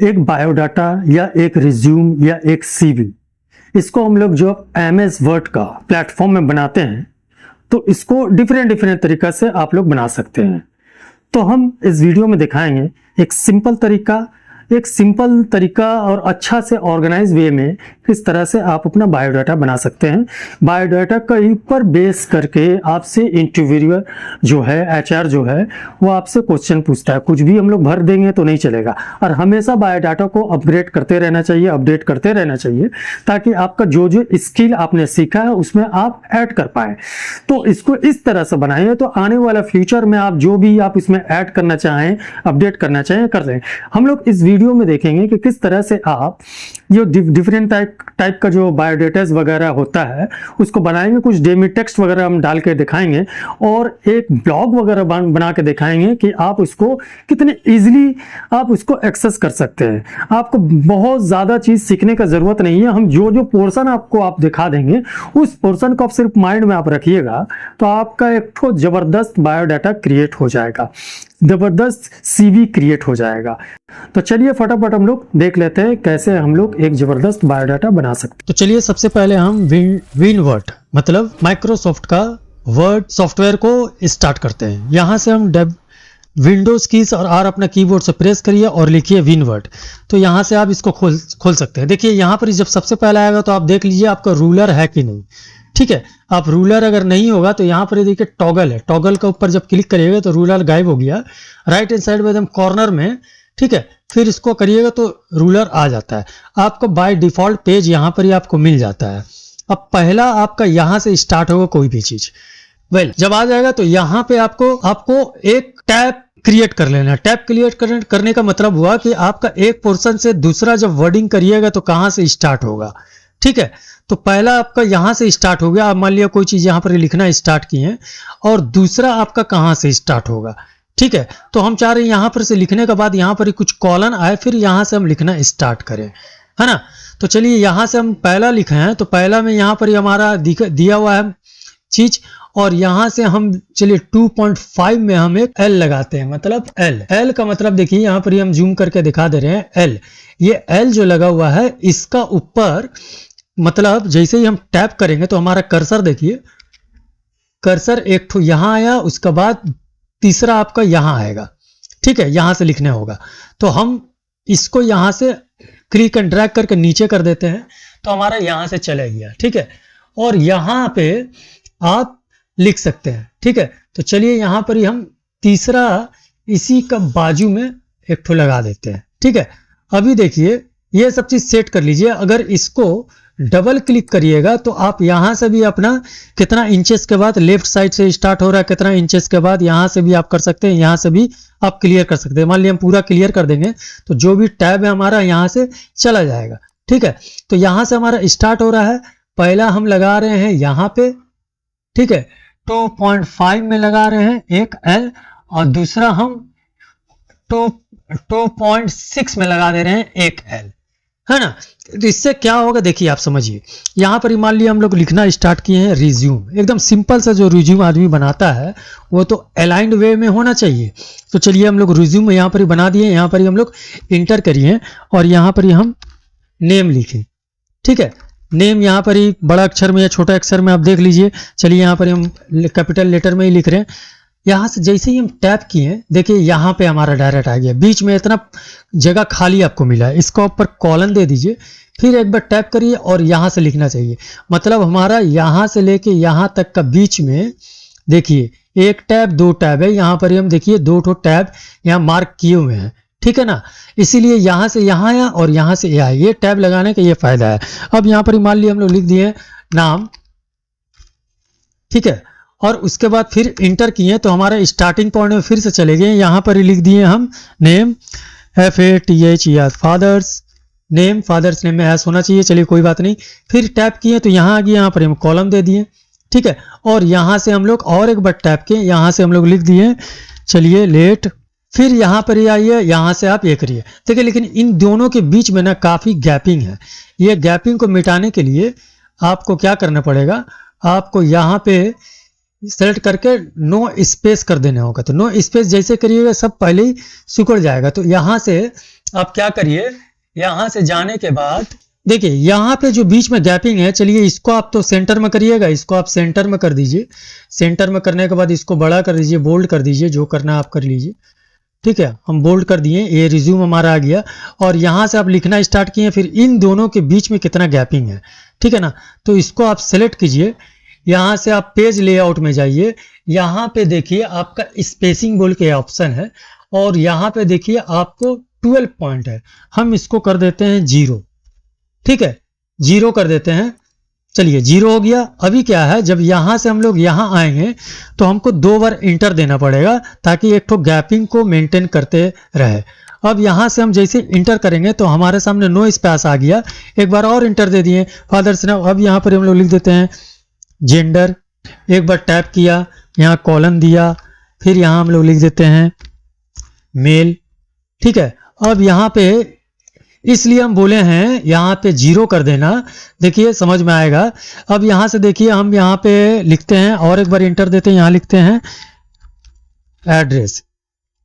एक बायोडाटा या एक रिज्यूम या एक सीवी, इसको हम लोग जो MS वर्ड का प्लेटफॉर्म में बनाते हैं तो इसको डिफरेंट तरीका से आप लोग बना सकते हैं। तो हम इस वीडियो में दिखाएंगे एक सिंपल तरीका और अच्छा से ऑर्गेनाइज वे में किस तरह से आप अपना बायोडाटा बना सकते हैं। बायोडाटा का ऊपर बेस करके आपसे इंटरव्यूअर जो है, HR जो है, वो आपसे क्वेश्चन पूछता है। कुछ भी हम लोग भर देंगे तो नहीं चलेगा, और हमेशा बायोडाटा को अपग्रेड करते रहना चाहिए, अपडेट करते रहना चाहिए, ताकि आपका जो स्किल आपने सीखा है उसमें आप ऐड कर पाए। तो इसको इस तरह से बनाइए तो आने वाला फ्यूचर में आप जो भी आप इसमें ऐड करना चाहें, अपडेट करना चाहें, कर दें। हम लोग इस वीडियो में देखेंगे कि किस तरह से आप जो डिफरेंट टाइप का जो बायोडाटास वगैरह होता है उसको बनाएंगे। कुछ डेमी टेक्स्ट वगैरह हम डाल के दिखाएंगे और एक ब्लॉग वगैरह बना के दिखाएंगे कि आप उसको कितने इजीली आप उसको एक्सेस कर सकते हैं। आपको बहुत ज़्यादा चीज़ सीखने का ज़रूरत नहीं है। हम जो पोर्शन आपको आप दिखा देंगे उस पोर्शन को आप सिर्फ माइंड में आप रखिएगा तो आपका एक तो ज़बरदस्त बायोडाटा क्रिएट हो जाएगा, ज़बरदस्त CV क्रिएट हो जाएगा। तो चलिए फटाफट हम लोग देख लेते हैं कैसे हम लोग एक ज़बरदस्त बायोडाटा बना सकते हैं। तो चलिए सबसे पहले हम विनवर्ड मतलब माइक्रोसॉफ्ट का वर्ड सॉफ्टवेयर को स्टार्ट करते हैं। यहाँ से हम विंडोज कीज और R अपना कीबोर्ड से प्रेस करिए और लिखिए विनवर्ड। तो यहाँ से आप इसको खोल सकते हैं। देखिए यहाँ पर जब सबसे पहले आएगा तो आप देख लीजिए आपका रूलर है कि नहीं। ठीक है, आप रूलर अगर नहीं होगा तो यहाँ पर देखिए टॉगल है, टॉगल का ऊपर जब क्लिक करिएगा तो रूलर गायब हो गया। राइट हैंड साइड में एकदम कॉर्नर में, ठीक है, फिर इसको करिएगा तो रूलर आ जाता है। आपको बाय डिफॉल्ट पेज यहाँ पर ही आपको मिल जाता है। अब पहला आपका यहाँ से स्टार्ट होगा कोई भी चीज। जब आ जाएगा तो यहाँ पे आपको एक टैब क्रिएट कर लेना है। टैब क्रिएट करने का मतलब हुआ कि आपका एक पोर्शन से दूसरा जब वर्डिंग करिएगा तो कहाँ से स्टार्ट होगा। ठीक है, तो पहला आपका यहाँ से स्टार्ट हो गया। आप मान लिया कोई चीज यहाँ पर लिखना स्टार्ट किए हैं और दूसरा आपका कहाँ से स्टार्ट होगा। ठीक है, तो हम चाह रहे हैं यहाँ पर से लिखने के बाद यहाँ पर कुछ कॉलन आए, फिर यहाँ से हम लिखना स्टार्ट करें, है ना। तो चलिए यहाँ से हम पहला लिखे हैं तो पहला में यहाँ पर हमारा दिया हुआ है चीज, और यहाँ से हम चलिए 2.5 में हम एक L लगाते हैं, मतलब L का मतलब देखिए यहाँ पर हम जूम करके दिखा दे रहे हैं। L, ये L जो लगा हुआ है इसका ऊपर मतलब जैसे ही हम टैप करेंगे तो हमारा कर्सर देखिए, कर्सर एक ठो यहाँ आया, उसके बाद तीसरा आपका यहाँ आएगा। ठीक है, यहाँ से लिखने होगा तो हम इसको यहाँ से क्लिक एंड ड्रैग करके नीचे कर देते हैं तो हमारा यहाँ से चला गया। ठीक है, और यहाँ पे आप लिख सकते हैं। ठीक है, तो चलिए यहाँ पर ही हम तीसरा इसी का बाजू में एक ठो लगा देते हैं। ठीक है, अभी देखिए ये सब चीज सेट कर लीजिए। अगर इसको डबल क्लिक करिएगा तो आप यहाँ से भी अपना कितना इंचेस के बाद लेफ्ट साइड से स्टार्ट हो रहा है, कितना इंचेस के बाद यहाँ से भी आप कर सकते हैं, यहाँ से भी आप क्लियर कर सकते हैं। मान लिया हम पूरा क्लियर कर देंगे तो जो भी टैब है हमारा यहाँ से चला जाएगा। ठीक है, तो यहाँ से हमारा स्टार्ट हो रहा है। पहला हम लगा रहे हैं यहाँ पे, ठीक है, 2.5 में लगा रहे हैं एक L, और दूसरा हम 2.6 में लगा दे रहे हैं एक L, है ना। तो इससे क्या होगा देखिए, आप समझिए। यहाँ पर मान लिया हम लोग लिखना स्टार्ट किए हैं रिज्यूम। एकदम सिंपल सा जो रिज्यूम आदमी बनाता है वो तो अलाइंड वे में होना चाहिए। तो चलिए हम लोग रिज्यूम यहाँ पर ही बना दिए। यहाँ पर ही हम लोग इंटर करिए और यहाँ पर ही हम नेम लिखें। ठीक है, नेम यहाँ पर ही बड़ा अक्षर में या छोटा अक्षर में आप देख लीजिए। चलिए यहाँ पर हम कैपिटल लेटर में ही लिख रहे हैं। यहाँ से जैसे ही हम टैप किए देखिए यहाँ पे हमारा डायरेक्ट आ गया। बीच में इतना जगह खाली आपको मिला है, इसका ऊपर कॉलन दे दीजिए, फिर एक बार टैप करिए और यहाँ से लिखना चाहिए। मतलब हमारा यहाँ से लेके यहाँ तक का बीच में देखिए एक टैब, दो टैब है। यहाँ पर हम देखिए 2 टैब यहाँ मार्क किए हुए हैं। ठीक है ना, इसीलिए यहाँ से यहाँ आया और यहाँ से यहाँ, ये टैब लगाने का ये फायदा है। अब यहाँ पर मान लिया हम लोग लिख दिए नाम, ठीक है, और उसके बाद फिर इंटर किए तो हमारा स्टार्टिंग पॉइंट में फिर से चले गए। यहाँ पर ही लिख दिए हम name, FATHER, father's name, father's name में एस होना चाहिए। चलिए कोई बात नहीं, फिर टैप किए तो यहाँ आ गया, यहाँ पर हम कॉलम दे दिए। ठीक है, और यहाँ से हम लोग और एक बार टैप किए, यहाँ से हम लोग लिख दिए चलिए लेट, फिर यहाँ पर ही आइए, यहाँ से आप ये करिए। देखिए लेकिन इन दोनों के बीच में ना काफ़ी गैपिंग है। ये गैपिंग को मिटाने के लिए आपको क्या करना पड़ेगा, आपको यहाँ पे सेलेक्ट करके नो स्पेस कर देना होगा। तो नो स्पेस जैसे करिएगा सब पहले ही सिकुड़ जाएगा। तो यहाँ से आप क्या करिए, यहां से जाने के बाद देखिए यहाँ पे जो बीच में गैपिंग है, चलिए इसको आप तो सेंटर में करिएगा, इसको आप सेंटर में कर दीजिए। सेंटर में करने के बाद इसको बड़ा कर दीजिए, बोल्ड कर दीजिए, जो करना आप कर लीजिए। ठीक है, हम बोल्ड कर दिए, ये रिज्यूम हमारा आ गया। और यहाँ से आप लिखना स्टार्ट किए, फिर इन दोनों के बीच में कितना गैपिंग है, ठीक है ना। तो इसको आप सेलेक्ट कीजिए, यहाँ से आप पेज लेआउट में जाइए, यहाँ पे देखिए आपका स्पेसिंग बोल के ऑप्शन है, और यहाँ पे देखिए आपको 12 पॉइंट है, हम इसको कर देते हैं 0। ठीक है, 0 कर देते हैं। चलिए 0 हो गया। अभी क्या है, जब यहां से हम लोग यहां आएंगे तो हमको 2 बार इंटर देना पड़ेगा ताकि एक तो गैपिंग को मेंटेन करते रहे। अब यहां से हम जैसे इंटर करेंगे तो हमारे सामने नो स्पेस आ गया। एक बार और इंटर दे दिए, फादर्स नेम। अब यहां पर हम लोग लिख देते हैं जेंडर, एक बार टैप किया, यहाँ कॉलन दिया, फिर यहां हम लोग लिख देते हैं मेल। ठीक है, अब यहाँ पे इसलिए हम बोले हैं यहाँ पे 0 कर देना, देखिए समझ में आएगा। अब यहाँ से देखिए हम यहाँ पे लिखते हैं, और एक बार इंटर देते हैं, यहाँ लिखते हैं एड्रेस,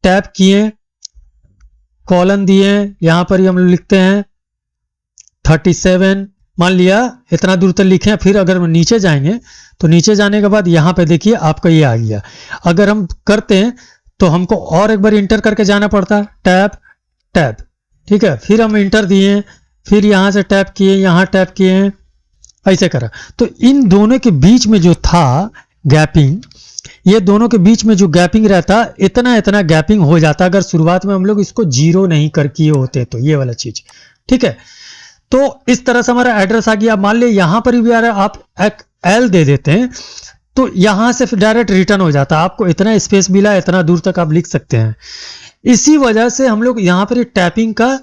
टैप किए, कॉलन दिए, यहाँ पर ही हम लोग लिखते हैं 37, मान लिया इतना दूर तक लिखे हैं। फिर अगर हम नीचे जाएंगे तो नीचे जाने के बाद यहाँ पे देखिए आपका ये आ गया। अगर हम करते हैं तो हमको और एक बार इंटर करके जाना पड़ता, टैप टैप। ठीक है, फिर हम इंटर दिए, फिर यहाँ से टैप किए, यहाँ टैप किए, ऐसे करा। तो इन दोनों के बीच में जो था गैपिंग, ये दोनों के बीच में जो गैपिंग रहता, इतना इतना गैपिंग हो जाता अगर शुरुआत में हम लोग इसको 0 नहीं कर किए होते तो, ये वाला चीज। ठीक है, तो इस तरह से हमारा एड्रेस आ गया। मान लीजिए यहाँ पर भी आप एक एल दे देते हैं तो यहाँ से फिर डायरेक्ट रिटर्न हो जाता है, आपको इतना स्पेस मिला, इतना दूर तक आप लिख सकते हैं। इसी वजह से हम लोग यहाँ पर टैपिंग का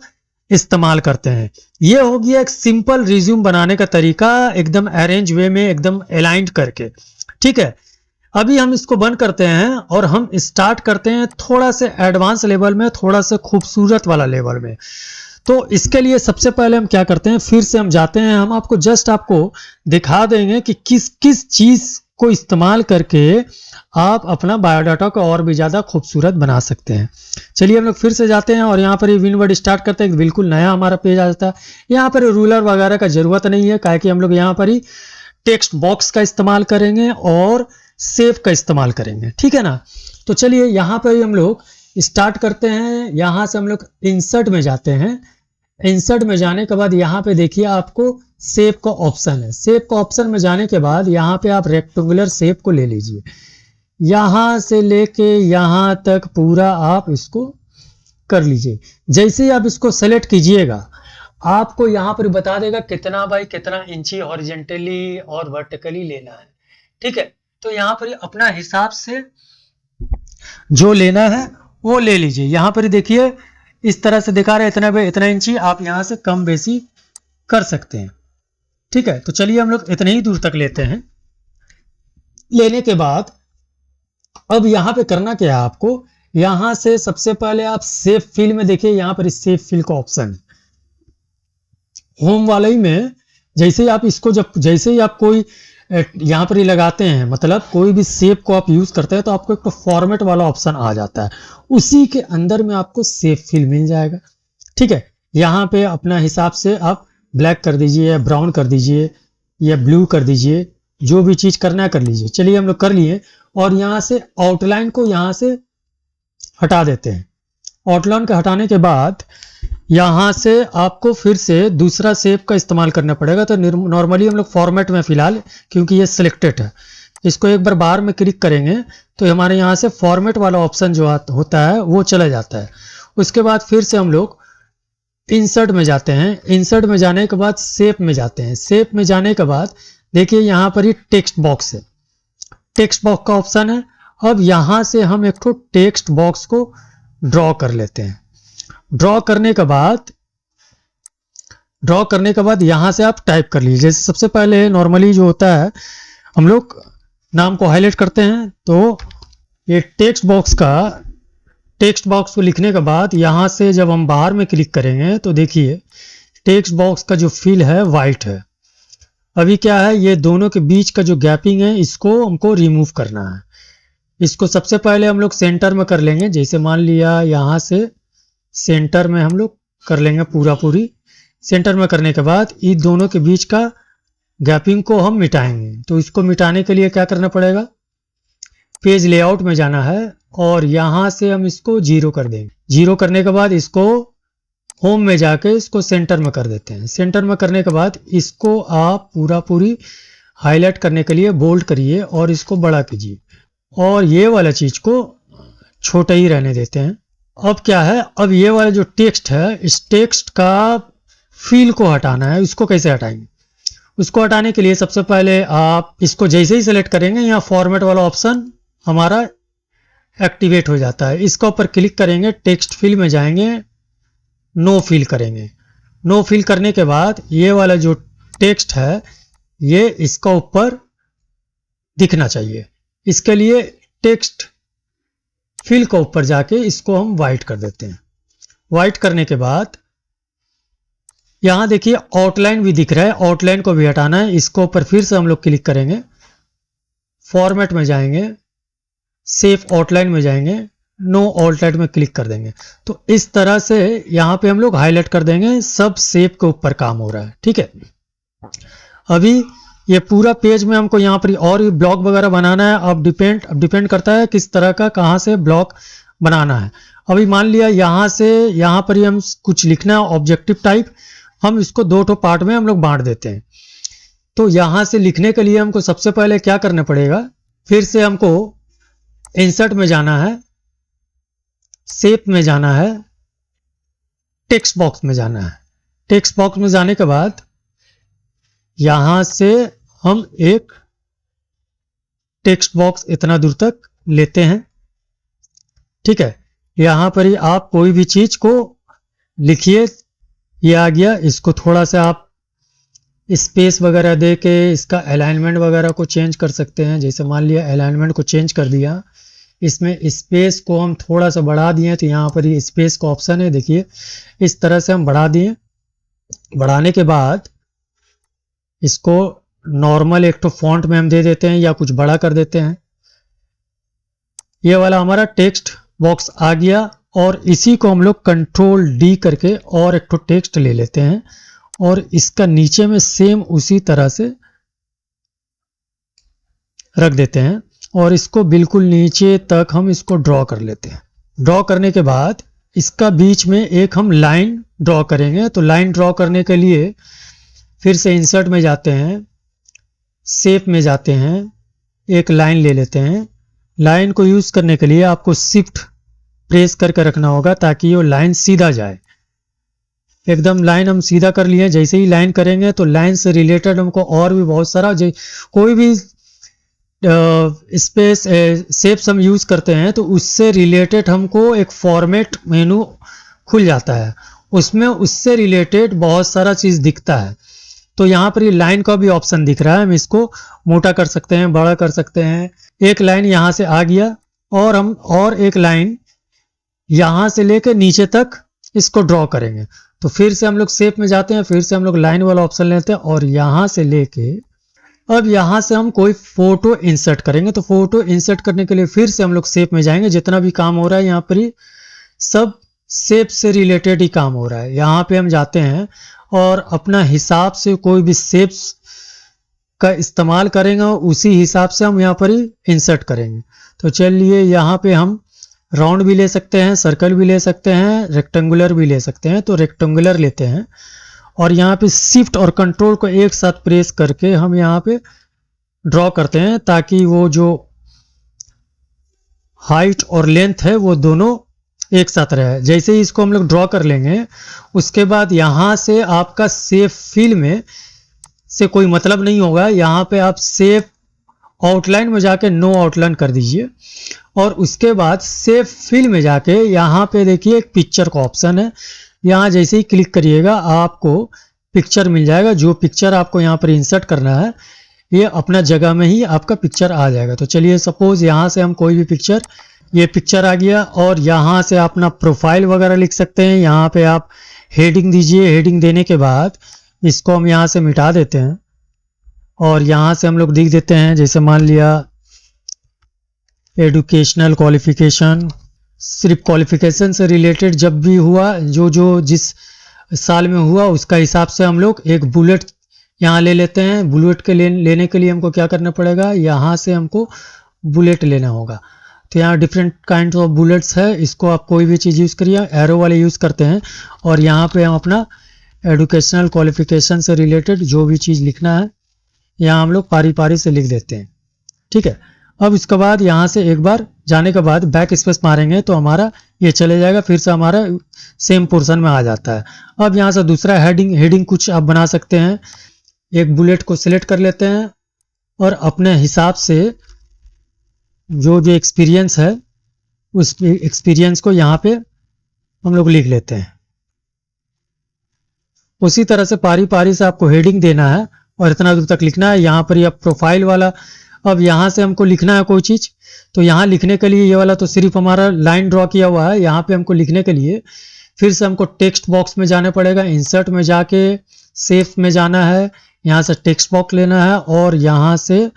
इस्तेमाल करते हैं। ये हो गया एक सिंपल रिज्यूम बनाने का तरीका, एकदम अरेंज वे में, एकदम अलाइंड करके। ठीक है, अभी हम इसको बंद करते हैं और हम स्टार्ट करते हैं थोड़ा से एडवांस लेवल में, थोड़ा से खूबसूरत वाला लेवल में। तो इसके लिए सबसे पहले हम क्या करते हैं, फिर से हम जाते हैं, हम आपको जस्ट आपको दिखा देंगे कि किस किस चीज को इस्तेमाल करके आप अपना बायोडाटा को और भी ज़्यादा खूबसूरत बना सकते हैं। चलिए हम लोग फिर से जाते हैं और यहाँ पर विनवर्ड स्टार्ट करते हैं, बिल्कुल नया हमारा पेज आ जाता है। यहाँ पर रूलर वगैरह का जरूरत नहीं है, काहे कि हम लोग यहाँ पर ही टेक्स्ट बॉक्स का इस्तेमाल करेंगे और सेव का इस्तेमाल करेंगे। ठीक है ना, तो चलिए यहाँ पर ही हम लोग स्टार्ट करते हैं। यहाँ से हम लोग इंसर्ट में जाते हैं। इंसर्ट में जाने के बाद यहाँ पे देखिए आपको शेप का ऑप्शन है। शेप का ऑप्शन में जाने के बाद यहाँ पे आप रेक्टेंगुलर शेप को ले लीजिए, यहाँ से लेके यहाँ तक पूरा आप इसको कर लीजिए। जैसे ही आप इसको सेलेक्ट कीजिएगा आपको यहाँ पर बता देगा कितना बाई कितना इंची हॉरिजेंटली और वर्टिकली लेना है। ठीक है, तो यहाँ पर अपना हिसाब से जो लेना है वो ले लीजिए। यहाँ पर देखिए इस तरह से दिखा रहे इतना बाई इतना इंची, आप यहाँ से कम बेसी कर सकते हैं। ठीक है, तो चलिए हम लोग इतने ही दूर तक लेते हैं। लेने के बाद अब यहाँ पे करना क्या है, आपको यहाँ से सबसे पहले आप सेव फिल में देखिए, यहाँ पर सेव फिल का ऑप्शन है होम वाले ही में। जैसे ही आप इसको जैसे ही आप कोई यहाँ पर ही लगाते हैं, मतलब कोई भी शेप को आप यूज करते हैं तो आपको एक तो फॉर्मेट वाला ऑप्शन आ जाता है, उसी के अंदर में आपको शेप फिल मिल जाएगा। ठीक है, यहाँ पे अपना हिसाब से आप ब्लैक कर दीजिए या ब्राउन कर दीजिए या ब्लू कर दीजिए, जो भी चीज करना है कर लीजिए। चलिए हम लोग कर लिए और यहाँ से आउटलाइन को यहाँ से हटा देते हैं। आउटलाइन को हटाने के बाद यहाँ से आपको फिर से दूसरा शेप का इस्तेमाल करना पड़ेगा। तो नॉर्मली हम लोग फॉर्मेट में फिलहाल, क्योंकि ये सिलेक्टेड है, इसको एक बार बाहर में क्लिक करेंगे तो हमारे यहाँ से फॉर्मेट वाला ऑप्शन जो होता है वो चला जाता है। उसके बाद फिर से हम लोग इंसर्ट में जाते हैं। इंसर्ट में जाने के बाद शेप में जाते हैं। शेप में जाने के बाद देखिए यहाँ पर ही टेक्स्ट बॉक्स है, टेक्स्ट बॉक्स का ऑप्शन है। अब यहाँ से हम एक तो टेक्स्ट बॉक्स को ड्रॉ कर लेते हैं। ड्रॉ करने के बाद यहाँ से आप टाइप कर लीजिए। जैसे सबसे पहले नॉर्मली जो होता है हम लोग नाम को हाईलाइट करते हैं, तो ये टेक्स्ट बॉक्स को लिखने के बाद यहाँ से जब हम बाहर में क्लिक करेंगे तो देखिए टेक्स्ट बॉक्स का जो फिल है वाइट है। अभी क्या है, ये दोनों के बीच का जो गैपिंग है इसको हमको रिमूव करना है। इसको सबसे पहले हम लोग सेंटर में कर लेंगे। जैसे मान लिया यहाँ से सेंटर में हम लोग कर लेंगे पूरी। सेंटर में करने के बाद इन दोनों के बीच का गैपिंग को हम मिटाएंगे। तो इसको मिटाने के लिए क्या करना पड़ेगा, पेज लेआउट में जाना है और यहाँ से हम इसको 0 कर देंगे। 0 करने के बाद इसको होम में जाके इसको सेंटर में कर देते हैं। सेंटर में करने के बाद इसको आप पूरी हाईलाइट करने के लिए बोल्ड करिए और इसको बड़ा कीजिए और ये वाला चीज को छोटा ही रहने देते हैं। अब क्या है, अब ये वाला जो टेक्स्ट है, इस टेक्स्ट का फील को हटाना है। इसको कैसे हटाएंगे, उसको हटाने के लिए सबसे पहले आप इसको जैसे ही सेलेक्ट करेंगे यहाँ फॉर्मेट वाला ऑप्शन हमारा एक्टिवेट हो जाता है। इसका ऊपर क्लिक करेंगे, टेक्स्ट फिल में जाएंगे, नो फिल करेंगे। नो फिल करने के बाद ये वाला जो टेक्स्ट है ये इसका ऊपर दिखना चाहिए। इसके लिए टेक्स्ट फिल के ऊपर जाके इसको हम वाइट कर देते हैं। वाइट करने के बाद यहां देखिए आउटलाइन भी दिख रहा है, आउटलाइन को भी हटाना है। इसको ऊपर फिर से हम लोग क्लिक करेंगे, फॉर्मेट में जाएंगे, सेव आउटलाइन में जाएंगे, नो आउटलाइन में क्लिक कर देंगे। तो इस तरह से यहां पे हम लोग हाईलाइट कर देंगे, सब सेव के ऊपर काम हो रहा है। ठीक है, अभी ये पूरा पेज में हमको यहाँ पर और भी ब्लॉक वगैरह बनाना है। अब डिपेंड करता है किस तरह का कहाँ से ब्लॉक बनाना है। अभी मान लिया यहाँ से यहाँ पर ही हम कुछ लिखना है ऑब्जेक्टिव टाइप, हम इसको 2 पार्ट में हम लोग बांट देते हैं। तो यहाँ से लिखने के लिए हमको सबसे पहले क्या करना पड़ेगा, फिर से हमको इंसर्ट में जाना है, शेप में जाना है, टेक्स्ट बॉक्स में जाना है। टेक्स्ट बॉक्स में जाने के बाद यहां से हम एक टेक्स्ट बॉक्स इतना दूर तक लेते हैं। ठीक है, यहां पर ही आप कोई भी चीज को लिखिए। ये आ गया, इसको थोड़ा सा आप स्पेस वगैरह दे के इसका अलाइनमेंट वगैरह को चेंज कर सकते हैं। जैसे मान लिया अलाइनमेंट को चेंज कर दिया, इसमें स्पेस को हम थोड़ा सा बढ़ा दिए तो यहाँ पर ही स्पेस का ऑप्शन है, देखिए इस तरह से हम बढ़ा दिए। बढ़ाने के बाद इसको नॉर्मल एक तो फॉन्ट में हम दे देते हैं या कुछ बड़ा कर देते हैं। ये वाला हमारा टेक्स्ट बॉक्स आ गया और इसी को हम लोग कंट्रोल डी करके और एक तो टेक्स्ट ले लेते हैं और इसका नीचे में सेम उसी तरह से रख देते हैं और इसको बिल्कुल नीचे तक हम इसको ड्रॉ कर लेते हैं। ड्रॉ करने के बाद इसका बीच में एक हम लाइन ड्रॉ करेंगे। तो लाइन ड्रॉ करने के लिए फिर से इंसर्ट में जाते हैं, शेप में जाते हैं, एक लाइन ले लेते हैं। लाइन को यूज करने के लिए आपको शिफ्ट प्रेस करके रखना होगा ताकि वो लाइन सीधा जाए। एकदम लाइन हम सीधा कर लिए। जैसे ही लाइन करेंगे तो लाइन से रिलेटेड हमको और भी बहुत सारा कोई भी स्पेस शेप्स हम यूज करते हैं तो उससे रिलेटेड हमको एक फॉर्मेट मेनू खुल जाता है, उसमें उससे रिलेटेड बहुत सारा चीज दिखता है। तो यहाँ पर ये लाइन का भी ऑप्शन दिख रहा है, हम इसको मोटा कर सकते हैं, बड़ा कर सकते हैं। एक लाइन यहाँ से आ गया और हम और एक लाइन यहाँ से लेकर नीचे तक इसको ड्रॉ करेंगे। तो फिर से हम लोग शेप में जाते हैं, फिर से हम लोग लाइन वाला ऑप्शन लेते हैं और यहाँ से लेके अब यहाँ से हम कोई फोटो इंसर्ट करेंगे। तो फोटो इंसर्ट करने के लिए फिर से हम लोग शेप में जाएंगे। जितना भी काम हो रहा है यहाँ पर ही सब शेप से रिलेटेड ही काम हो रहा है। यहाँ पे हम जाते हैं और अपना हिसाब से कोई भी शेप्स का इस्तेमाल करेंगे और उसी हिसाब से हम यहाँ पर ही इंसर्ट करेंगे। तो चलिए यहाँ पे हम राउंड भी ले सकते हैं, सर्कल भी ले सकते हैं, रेक्टेंगुलर भी ले सकते हैं। तो रेक्टेंगुलर लेते हैं और यहाँ पे शिफ्ट और कंट्रोल को एक साथ प्रेस करके हम यहाँ पे ड्रॉ करते हैं ताकि वो जो हाइट और लेंथ है वो दोनों एक साथ रहे। जैसे ही इसको हम लोग ड्रॉ कर लेंगे उसके बाद यहाँ से आपका सेव फिल में से कोई मतलब नहीं होगा। यहाँ पे आप सेव आउटलाइन में जाके नो आउटलाइन कर दीजिए और उसके बाद सेव फिल में जाके यहाँ पे देखिए एक पिक्चर का ऑप्शन है। यहाँ जैसे ही क्लिक करिएगा आपको पिक्चर मिल जाएगा। जो पिक्चर आपको यहाँ पर इंसर्ट करना है ये अपना जगह में ही आपका पिक्चर आ जाएगा। तो चलिए सपोज यहाँ से हम कोई भी पिक्चर, ये पिक्चर आ गया और यहाँ से अपना प्रोफाइल वगैरह लिख सकते हैं। यहाँ पे आप हेडिंग दीजिए। हेडिंग देने के बाद इसको हम यहाँ से मिटा देते हैं और यहाँ से हम लोग लिख देते हैं, जैसे मान लिया एजुकेशनल क्वालिफिकेशन। सिर्फ क्वालिफिकेशन से रिलेटेड जब भी हुआ, जो जिस साल में हुआ उसका हिसाब से हम लोग एक बुलेट यहाँ ले लेते हैं। बुलेट के लेने के लिए हमको क्या करना पड़ेगा, यहाँ से हमको बुलेट लेना होगा। तो यहाँ डिफरेंट काइंड ऑफ बुलेट्स है, इसको आप कोई भी चीज़ यूज़ करिए, एरो वाले यूज़ करते हैं। और यहाँ पे हम अपना एजुकेशनल क्वालिफिकेशन से रिलेटेड जो भी चीज़ लिखना है यहाँ हम लोग पारी पारी से लिख देते हैं, ठीक है। अब इसके बाद यहाँ से एक बार जाने के बाद बैक स्पेस मारेंगे तो हमारा ये चले जाएगा, फिर से हमारा सेम पोर्शन में आ जाता है। अब यहाँ से दूसरा हेडिंग कुछ आप बना सकते हैं। एक बुलेट को सिलेक्ट कर लेते हैं और अपने हिसाब से जो एक्सपीरियंस है उस एक्सपीरियंस को यहाँ पे हम लोग लिख लेते हैं। उसी तरह से पारी पारी से आपको हेडिंग देना है और इतना दूर तक लिखना है। यहाँ पर यह प्रोफाइल वाला, अब यहाँ से हमको लिखना है कोई चीज़, तो यहाँ लिखने के लिए ये वाला तो सिर्फ हमारा लाइन ड्रॉ किया हुआ है। यहाँ पे हमको लिखने के लिए फिर से हमको टेक्स्ट बॉक्स में जाना पड़ेगा, इंसर्ट में जाके सेफ में जाना है, यहाँ से टेक्स्ट बॉक्स लेना है और यहाँ से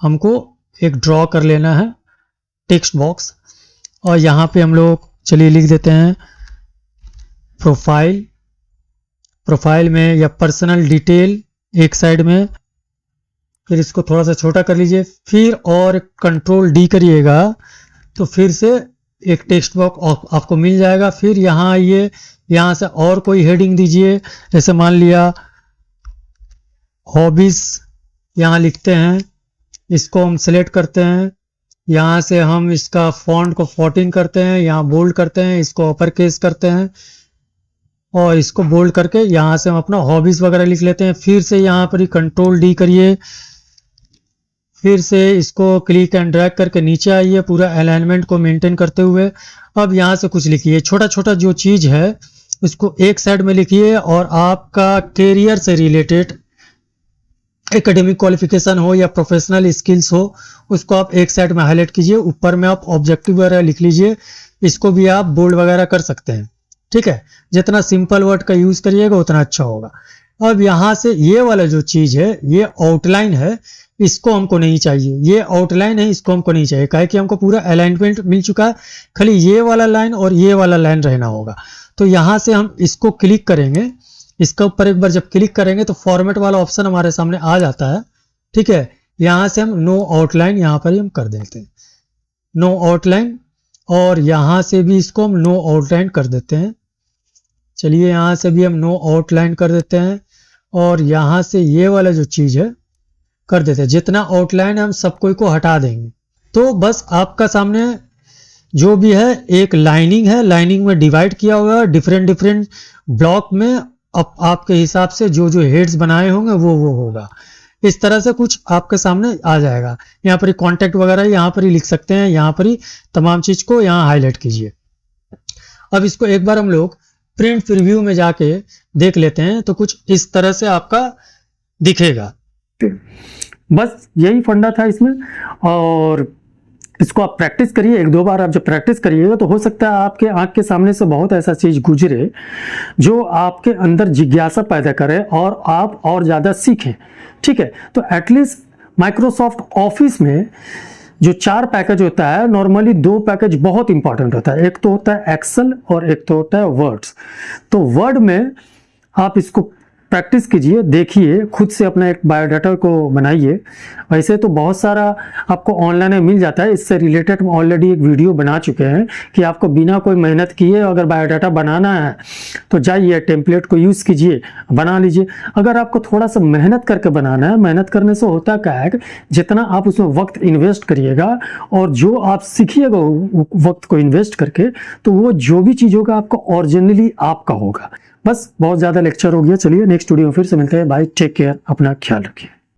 हमको एक ड्रॉ कर लेना है टेक्स्ट बॉक्स। और यहाँ पे हम लोग चलिए लिख देते हैं प्रोफाइल में या पर्सनल डिटेल एक साइड में, फिर इसको थोड़ा सा छोटा कर लीजिए, फिर और कंट्रोल डी करिएगा तो फिर से एक टेक्स्ट बॉक्स आपको मिल जाएगा। फिर यहाँ आइए, यहाँ से और कोई हेडिंग दीजिए, जैसे मान लिया हॉबीज यहाँ लिखते हैं, इसको हम सेलेक्ट करते हैं। यहाँ से हम इसका फॉन्ट को 14 करते हैं, यहाँ बोल्ड करते हैं, इसको अपर केस करते हैं और इसको बोल्ड करके यहाँ से हम अपना हॉबीज वगैरह लिख लेते हैं। फिर से यहाँ पर ही कंट्रोल डी करिए, फिर से इसको क्लिक एंड ड्रैग करके नीचे आइए पूरा अलाइनमेंट को मेंटेन करते हुए। अब यहाँ से कुछ लिखिए, छोटा छोटा जो चीज़ है उसको एक साइड में लिखिए और आपका कैरियर से रिलेटेड एकेडमिक क्वालिफिकेशन हो या प्रोफेशनल स्किल्स हो उसको आप एक साइड में हाईलाइट कीजिए। ऊपर में आप ऑब्जेक्टिव वगैरह लिख लीजिए, इसको भी आप बोल्ड वगैरह कर सकते हैं, ठीक है। जितना सिंपल वर्ड का यूज़ करिएगा उतना अच्छा होगा। अब यहाँ से ये वाला जो चीज़ है ये आउटलाइन है, इसको हमको नहीं चाहिए। ये आउटलाइन है, इसको हमको नहीं चाहिए, काहे कि हमको पूरा अलाइनमेंट मिल चुका है, खाली ये वाला लाइन और ये वाला लाइन रहना होगा। तो यहाँ से हम इसको क्लिक करेंगे, इसके ऊपर एक बार जब क्लिक करेंगे तो फॉर्मेट वाला ऑप्शन हमारे सामने आ जाता है, ठीक है। यहाँ से हम नो आउटलाइन यहाँ पर ही हम कर देते हैं, नो आउटलाइन, और यहाँ से भी इसको हम नो आउटलाइन कर देते हैं। चलिए यहाँ से भी हम नो आउटलाइन कर देते हैं और यहाँ से ये वाला जो चीज़ है कर देते हैं। जितना आउटलाइन है हम सब कोई को हटा देंगे। तो बस आपका सामने जो भी है एक लाइनिंग है, लाइनिंग में डिवाइड किया हुआ है डिफरेंट ब्लॉक में। अब आपके हिसाब से जो हेड्स बनाए होंगे वो होगा। इस तरह से कुछ आपके सामने आ जाएगा। यहाँ पर ही कॉन्टैक्ट वगैरह यहाँ पर ही लिख सकते हैं, यहाँ पर ही तमाम चीज़ को यहाँ हाईलाइट कीजिए। अब इसको एक बार हम लोग प्रिंट प्रीव्यू में जाके देख लेते हैं तो कुछ इस तरह से आपका दिखेगा। बस यही फंडा था इसमें, और इसको आप प्रैक्टिस करिए। एक दो बार आप जब प्रैक्टिस करिएगा तो हो सकता है आपके आंख के सामने से बहुत ऐसा चीज़ गुजरे जो आपके अंदर जिज्ञासा पैदा करे और आप और ज़्यादा सीखें, ठीक है। तो एटलीस्ट माइक्रोसॉफ्ट ऑफिस में जो 4 पैकेज होता है, नॉर्मली 2 पैकेज बहुत इंपॉर्टेंट होता है। एक तो होता है एक्सेल और एक तो होता है वर्ड्स। तो वर्ड में आप इसको प्रैक्टिस कीजिए, देखिए, खुद से अपना एक बायोडाटा को बनाइए। वैसे तो बहुत सारा आपको ऑनलाइन में मिल जाता है, इससे रिलेटेड हम ऑलरेडी एक वीडियो बना चुके हैं कि आपको बिना कोई मेहनत किए अगर बायोडाटा बनाना है तो जाइए टेम्पलेट को यूज़ कीजिए, बना लीजिए। अगर आपको थोड़ा सा मेहनत करके बनाना है, मेहनत करने से होता क्या है, जितना आप उसमें वक्त इन्वेस्ट करिएगा और जो आप सीखिएगा वक्त को इन्वेस्ट करके, तो वो जो भी चीज़ होगा आपको ओरिजिनली आपका होगा। बस बहुत ज़्यादा लेक्चर हो गया, चलिए नेक्स्ट वीडियो में फिर से मिलते हैं। बाय, टेक केयर, अपना ख्याल रखिए।